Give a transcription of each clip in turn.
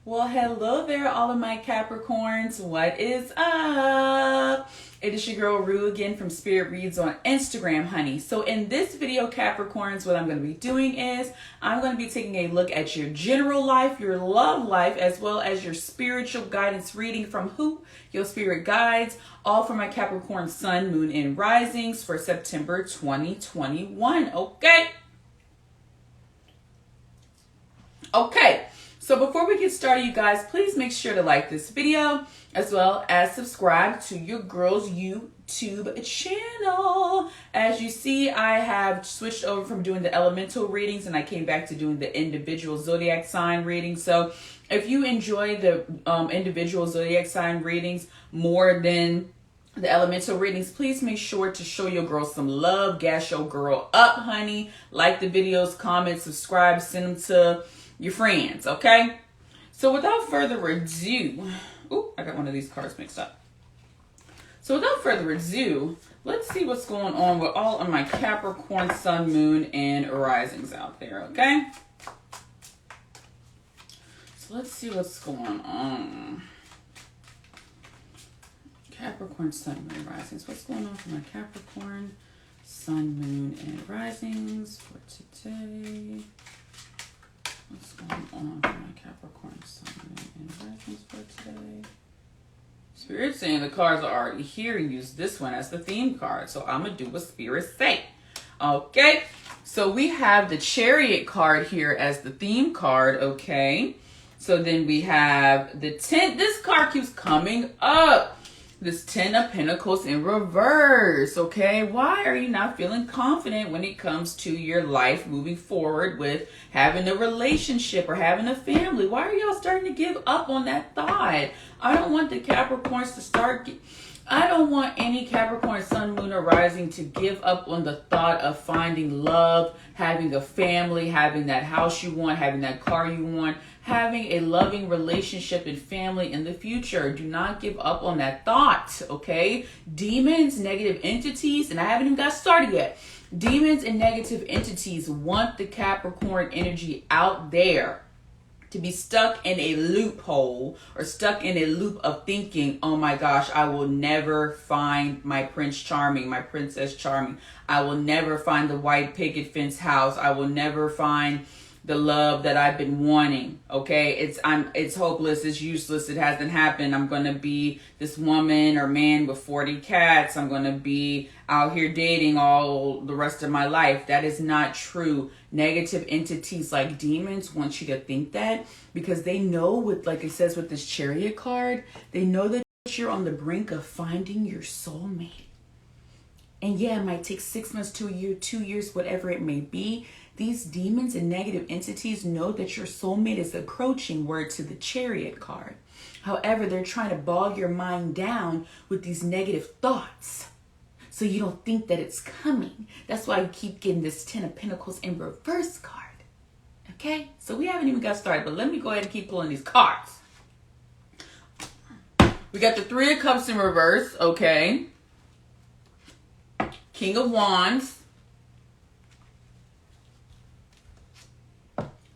Well, hello there, all of my Capricorns. What is up? It is your girl Rue again from Spirit Reads on Instagram, honey. So in this video, Capricorns, what I'm going to be doing is I'm going to be taking a look at your general life, your love life, as well as your spiritual guidance reading from who? Your spirit guides, all for my Capricorn Sun, Moon, and Risings for September 2021. Okay. So before we get started, you guys, please make sure to like this video as well as subscribe to your girl's YouTube channel. As you see, I have switched over from doing the elemental readings and I came back to doing the individual zodiac sign readings. So if you enjoy the individual zodiac sign readings more than the elemental readings, please make sure to show your girl some love. Gas your girl up, honey. Like the videos, comment, subscribe, send them to your friends, okay? So without further ado, I got one of these cards mixed up. So without further ado, let's see what's going on with all of my Capricorn, Sun, Moon, and Risings out there, okay? So let's see what's going on. Capricorn, Sun, Moon, Risings. What's going on for my Capricorn, Sun, Moon, and Risings for today? What's going on for my Capricorn, Sun, Moon, and Risings for today? Spirit's saying the cards are already here. Use this one as the theme card. So I'm going to do what Spirit say. Okay. So we have the Chariot card here as the theme card. Okay. So then we have the 10. This card keeps coming up. This 10 of Pentacles in reverse, okay? Why are you not feeling confident when it comes to your life moving forward with having a relationship or having a family? Why are y'all starting to give up on that thought? I don't want the Capricorns to I don't want any Capricorn, Sun, Moon, or Rising to give up on the thought of finding love, having a family, having that house you want, having that car you want, having a loving relationship and family in the future. Do not give up on that thought, okay? Demons, negative entities, and I haven't even got started yet. Demons and negative entities want the Capricorn energy out there to be stuck in a loophole or stuck in a loop of thinking, oh my gosh, I will never find my Prince Charming, my Princess Charming. I will never find the white picket fence house. I will never find the love that I've been wanting. Okay, it's hopeless, it's useless, it hasn't happened. I'm gonna be this woman or man with 40 cats. I'm gonna be out here dating all the rest of my life. That is not true. Negative entities like demons want you to think that because they know, with like it says with this Chariot card, they know that you're on the brink of finding your soulmate. And yeah, it might take 6 months to a year, 2 years, whatever it may be. These demons and negative entities know that your soulmate is approaching, word to the Chariot card. However, they're trying to bog your mind down with these negative thoughts so you don't think that it's coming. That's why you keep getting this 10 of Pentacles in reverse card. Okay? So we haven't even got started, but let me go ahead and keep pulling these cards. We got the 3 of Cups in reverse, okay? King of Wands.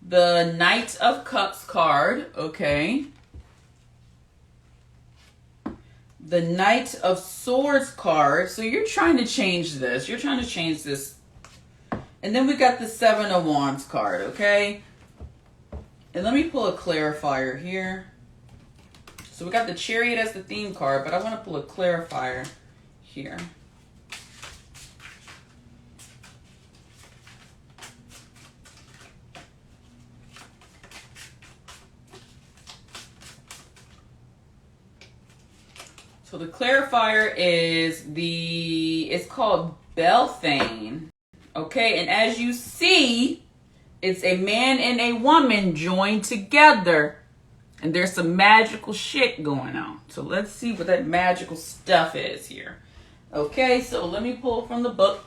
The Knight of Cups card, okay. The Knight of Swords card. So you're trying to change this. You're trying to change this. And then we got the 7 of Wands card, okay. And let me pull a clarifier here. So we got the Chariot as the theme card, but I want to pull a clarifier here. So the clarifier is it's called Beltane. Okay, and as you see, it's a man and a woman joined together. And there's some magical shit going on. So let's see what that magical stuff is here. Okay, so let me pull from the book.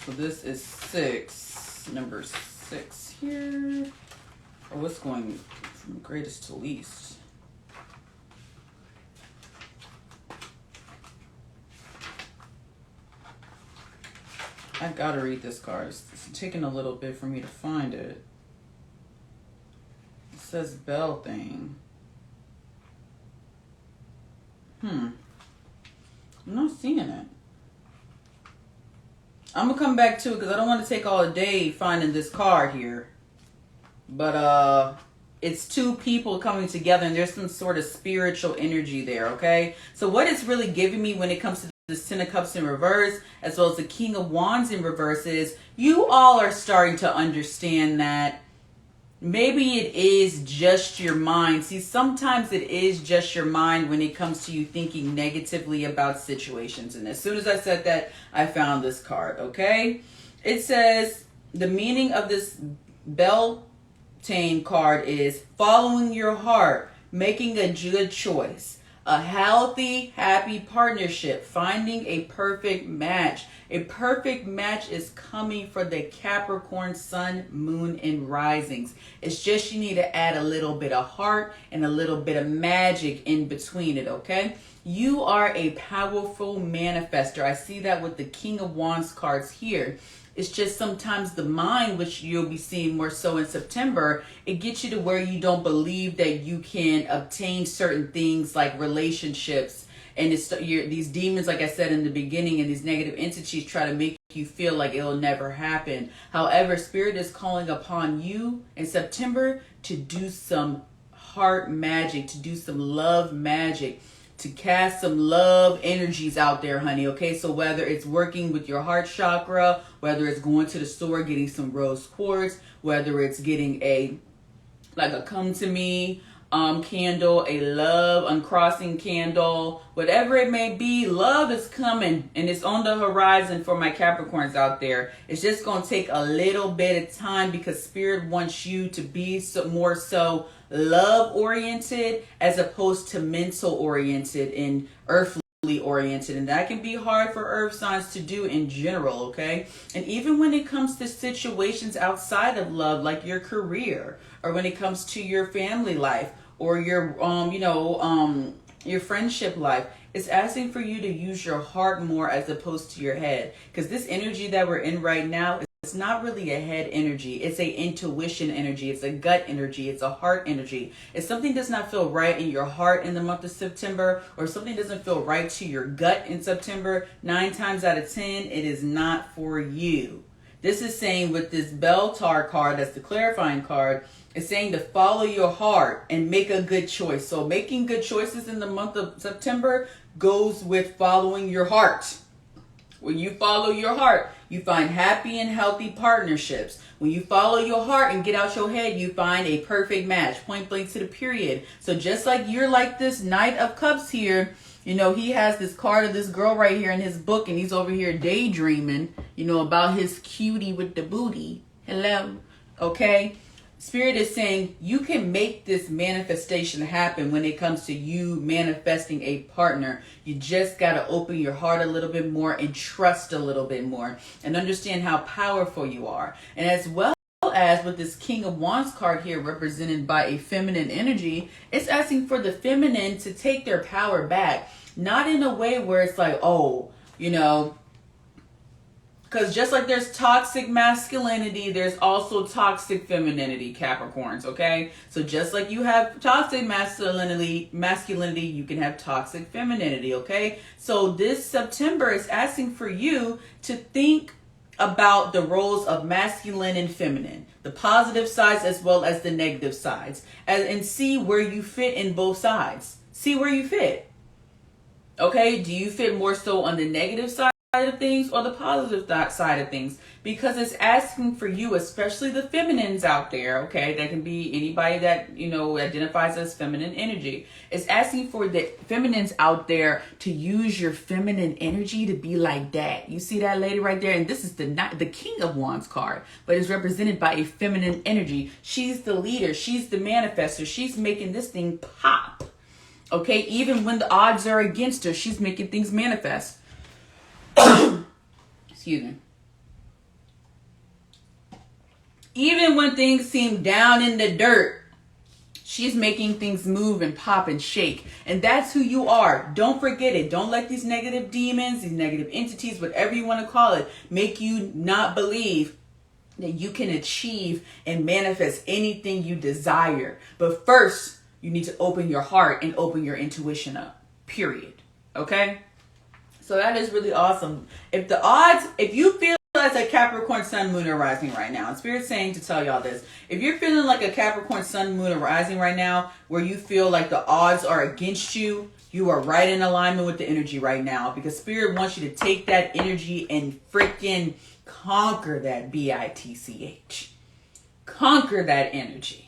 So this is 6, number 6 here. Or what's going from greatest to least? I gotta read this card. It's taking a little bit for me to find it. It says bell thing. I'm not seeing it. I'm gonna come back to it because I don't want to take all day finding this card here. But it's two people coming together and there's some sort of spiritual energy there, okay? So what it's really giving me when it comes to the Ten of Cups in reverse, as well as the King of Wands in reverse, is you all are starting to understand that maybe it is just your mind. See, sometimes it is just your mind when it comes to you thinking negatively about situations. And as soon as I said that, I found this card, okay? It says the meaning of this Beltane card is following your heart, making a good choice, a healthy, happy partnership, finding a perfect match. A perfect match is coming for the Capricorn sun, moon, and risings. It's just you need to add a little bit of heart and a little bit of magic in between it, okay? You are a powerful manifester. I see that with the King of Wands cards here. It's just sometimes the mind, which you'll be seeing more so in September, it gets you to where you don't believe that you can obtain certain things like relationships. And these demons, like I said in the beginning, and these negative entities try to make you feel like it'll never happen. However, Spirit is calling upon you in September to do some heart magic, to do some love magic, to cast some love energies out there, honey, okay? So whether it's working with your heart chakra, whether it's going to the store, getting some rose quartz, whether it's getting a come to me candle, a love uncrossing candle, whatever it may be, love is coming and it's on the horizon for my Capricorns out there. It's just going to take a little bit of time because Spirit wants you to be more so love oriented as opposed to mental oriented and earthly oriented, and that can be hard for earth signs to do in general, okay? And even when it comes to situations outside of love, like your career, or when it comes to your family life, or your your friendship life, it's asking for you to use your heart more as opposed to your head, because this energy that we're in right now, it's not really a head energy. It's a intuition energy. It's a gut energy. It's a heart energy. If something does not feel right in your heart in the month of September, or something doesn't feel right to your gut in September, 9 times out of 10, it is not for you. This is saying with this Beltar card, that's the clarifying card, it's saying to follow your heart and make a good choice. So making good choices in the month of September goes with following your heart. When you follow your heart, you find happy and healthy partnerships. When you follow your heart and get out your head, you find a perfect match, point blank to the period. So just like you're like this Knight of Cups here, you know, he has this card of this girl right here in his book, and he's over here daydreaming, you know, about his cutie with the booty. Hello. Okay. Spirit is saying you can make this manifestation happen when it comes to you manifesting a partner. You just got to open your heart a little bit more and trust a little bit more and understand how powerful you are. And as well as with this King of Wands card here represented by a feminine energy, it's asking for the feminine to take their power back. Not in a way where it's like, oh, you know, because just like there's toxic masculinity, there's also toxic femininity, Capricorns, okay? So just like you have toxic masculinity, you can have toxic femininity, okay? So this September is asking for you to think about the roles of masculine and feminine, the positive sides as well as the negative sides, and see where you fit in both sides. See where you fit. Okay, do you fit more so on the negative side of things or the positive side of things? Because it's asking for you, especially the feminines out there, okay, that can be anybody that, you know, identifies as feminine energy. It's asking for the feminines out there to use your feminine energy to be like that. You see that lady right there? And this is the King of Wands card, but it's represented by a feminine energy. She's the leader. She's the manifester. She's making this thing pop. Okay, even when the odds are against her, she's making things manifest. Excuse me. Even when things seem down in the dirt, She's making things move and pop and shake. And that's who you are. Don't forget it. Don't let these negative demons, these negative entities, whatever you want to call it, make you not believe that you can achieve and manifest anything you desire. But first, you need to open your heart and open your intuition up. Period. Okay? So that is really awesome. If you feel as a Capricorn sun, moon, or rising right now, and Spirit's saying to tell y'all this, if you're feeling like a Capricorn sun, moon, or rising right now, where you feel like the odds are against you, you are right in alignment with the energy right now, because Spirit wants you to take that energy and freaking conquer that bitch. Conquer that energy.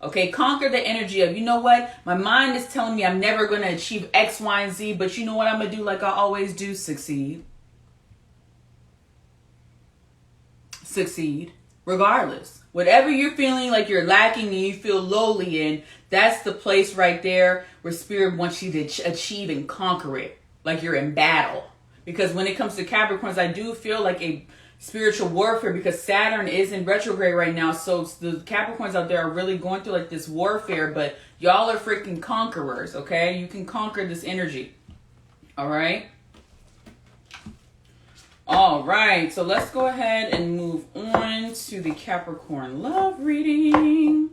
Okay, conquer the energy of, you know what? My mind is telling me I'm never going to achieve X, Y, and Z, but you know what I'm going to do like I always do? Succeed. Succeed. Regardless. Whatever you're feeling like you're lacking and you feel lowly in, that's the place right there where Spirit wants you to achieve and conquer it. Like you're in battle. Because when it comes to Capricorns, I do feel like a spiritual warfare, because Saturn is in retrograde right now. So the Capricorns out there are really going through like this warfare, but y'all are freaking conquerors, okay? You can conquer this energy. All right? All right. So let's go ahead and move on to the Capricorn love reading.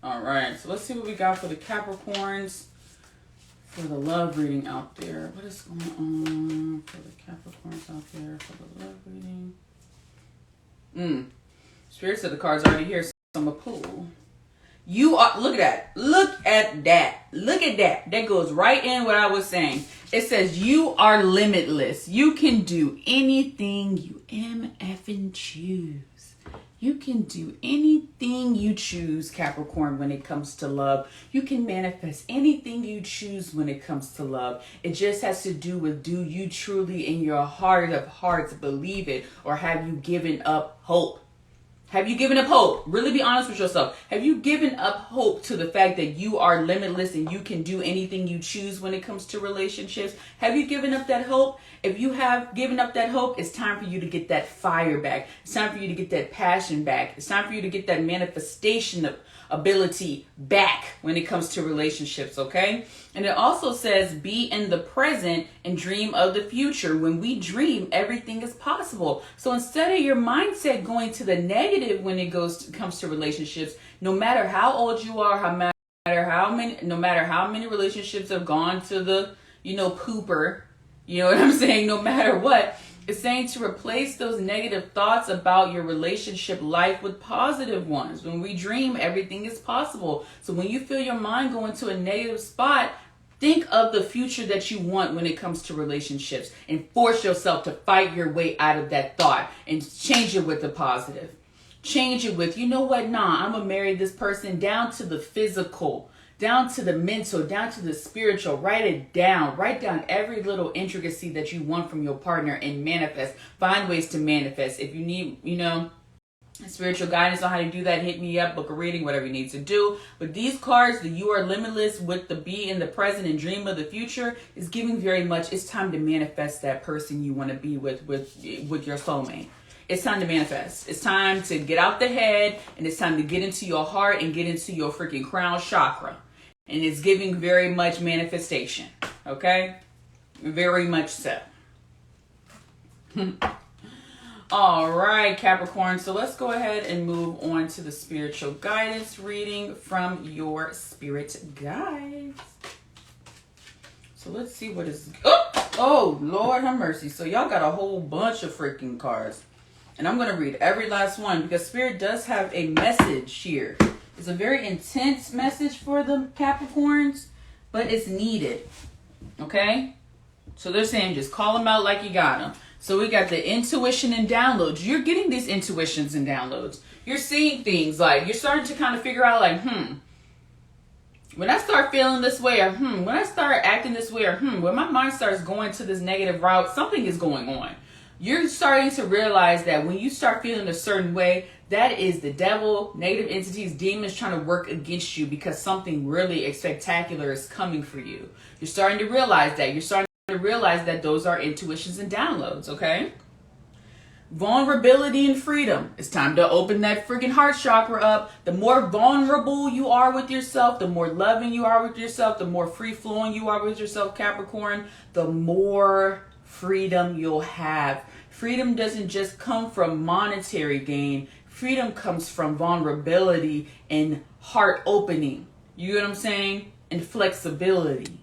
All right. So let's see what we got for the Capricorns. For the love reading out there. What is going on for the Capricorns out there for the love reading? Spirit said the card's already here, so I'm going to pull. You are, look at that. Look at that. Look at that. That goes right in what I was saying. It says you are limitless. You can do anything you MFing choose. You can do anything you choose, Capricorn, when it comes to love. You can manifest anything you choose when it comes to love. It just has to do with, do you truly in your heart of hearts believe it, or have you given up hope? Have you given up hope? Really be honest with yourself. Have you given up hope to the fact that you are limitless and you can do anything you choose when it comes to relationships? Have you given up that hope? If you have given up that hope, it's time for you to get that fire back. It's time for you to get that passion back. It's time for you to get that manifestation of ability back when it comes to relationships, okay? And it also says be in the present and dream of the future. When we dream, everything is possible. So instead of your mindset going to the negative when it comes to relationships, no matter how old you are, no matter how many relationships have gone to the, pooper, you know what I'm saying? No matter what, it's saying to replace those negative thoughts about your relationship life with positive ones. When we dream, everything is possible. So when you feel your mind go into a negative spot, think of the future that you want when it comes to relationships and force yourself to fight your way out of that thought and change it with the positive. Change it with, you know what? Nah, I'm going to marry this person down to the physical, down to the mental, down to the spiritual. Write it down. Write down every little intricacy that you want from your partner and manifest. Find ways to manifest. If you need, spiritual guidance on how to do that, hit me up, book a reading, whatever you need to do. But these cards, the you are limitless with the be in the present and dream of the future, is giving very much, it's time to manifest that person you want to be with your soulmate. It's time to manifest. It's time to get out the head, and it's time to get into your heart and get into your freaking crown chakra. And it's giving very much manifestation. Okay? Very much so. All right, Capricorn. So let's go ahead and move on to the spiritual guidance reading from your spirit guides. So let's see what is... Oh, Lord have mercy. So y'all got a whole bunch of freaking cards. And I'm going to read every last one because Spirit does have a message here. It's a very intense message for the Capricorns, but it's needed. Okay? So they're saying just call them out like you got them. So we got the intuition and downloads. You're getting these intuitions and downloads. You're seeing things like, you're starting to kind of figure out like, when I start feeling this way, or when I start acting this way, or when my mind starts going to this negative route, something is going on. You're starting to realize that when you start feeling a certain way, that is the devil, negative entities, demons trying to work against you because something really spectacular is coming for you. You're starting to realize that. You're starting to realize that those are intuitions and downloads, okay? vulnerability and freedom. It's time to open that freaking heart chakra up. The more vulnerable you are with yourself, the more loving you are with yourself, the more free flowing you are with yourself, Capricorn, the more freedom you'll have. Freedom doesn't just come from monetary gain. Freedom comes from vulnerability and heart opening. You know what I'm saying? And flexibility.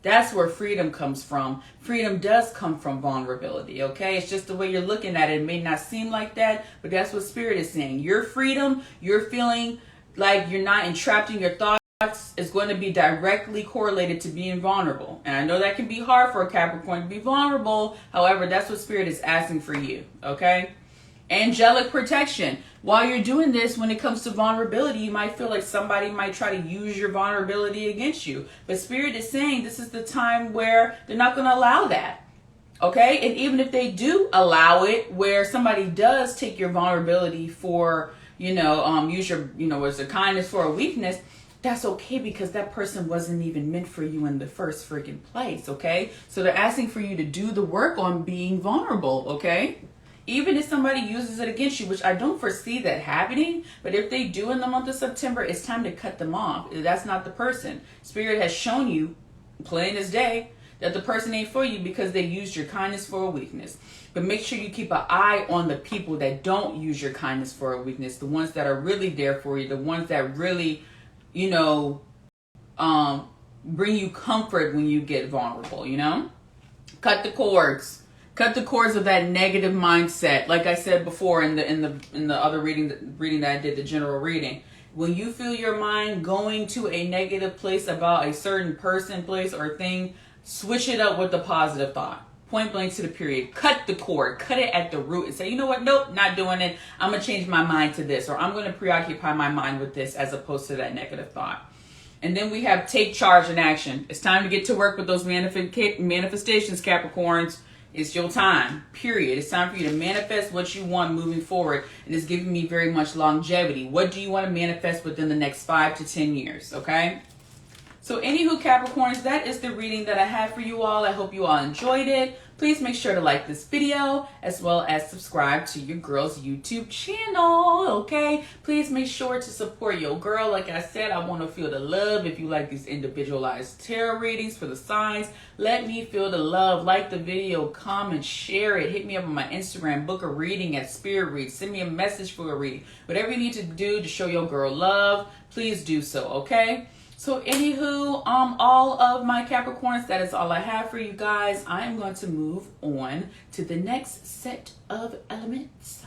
That's where freedom comes from. Freedom does come from vulnerability, okay? It's just the way you're looking at it. It may not seem like that, but that's what Spirit is saying. Your freedom, you're feeling like you're not entrapped in your thoughts, is going to be directly correlated to being vulnerable. And I know that can be hard for a Capricorn to be vulnerable. However, that's what Spirit is asking for you, okay? Angelic protection. While you're doing this, when it comes to vulnerability, you might feel like somebody might try to use your vulnerability against you. But Spirit is saying this is the time where they're not going to allow that. Okay? And even if they do allow it, where somebody does take your vulnerability for, use your, as a kindness for a weakness, that's okay, because that person wasn't even meant for you in the first freaking place. Okay? So they're asking for you to do the work on being vulnerable. Okay? Even if somebody uses it against you, which I don't foresee that happening, but if they do in the month of September, it's time to cut them off. That's not the person. Spirit has shown you, plain as day, that the person ain't for you because they used your kindness for a weakness. But make sure you keep an eye on the people that don't use your kindness for a weakness, the ones that are really there for you, the ones that really, bring you comfort when you get vulnerable, Cut the cords. Cut the cords of that negative mindset. Like I said before in the other reading that I did, the general reading. When you feel your mind going to a negative place about a certain person, place, or thing, switch it up with a positive thought. Point blank to the period. Cut the cord. Cut it at the root and say, you know what? Nope, not doing it. I'm going to change my mind to this, or I'm going to preoccupy my mind with this as opposed to that negative thought. And then we have take charge and action. It's time to get to work with those manifestations, Capricorns. It's your time, period. It's time for you to manifest what you want moving forward. And it's giving me very much longevity. What do you want to manifest within the next 5 to 10 years, okay? So anywho, Capricorns, that is the reading that I had for you all. I hope you all enjoyed it. Please make sure to like this video as well as subscribe to your girl's YouTube channel, okay? Please make sure to support your girl. Like I said, I want to feel the love. If you like these individualized tarot readings for the signs, let me feel the love. Like the video, comment, share it. Hit me up on my Instagram, book a reading at Spirit Read. Send me a message for a reading. Whatever you need to do to show your girl love, please do so, okay? So anywho, all of my Capricorns, that is all I have for you guys. I am going to move on to the next set of elements.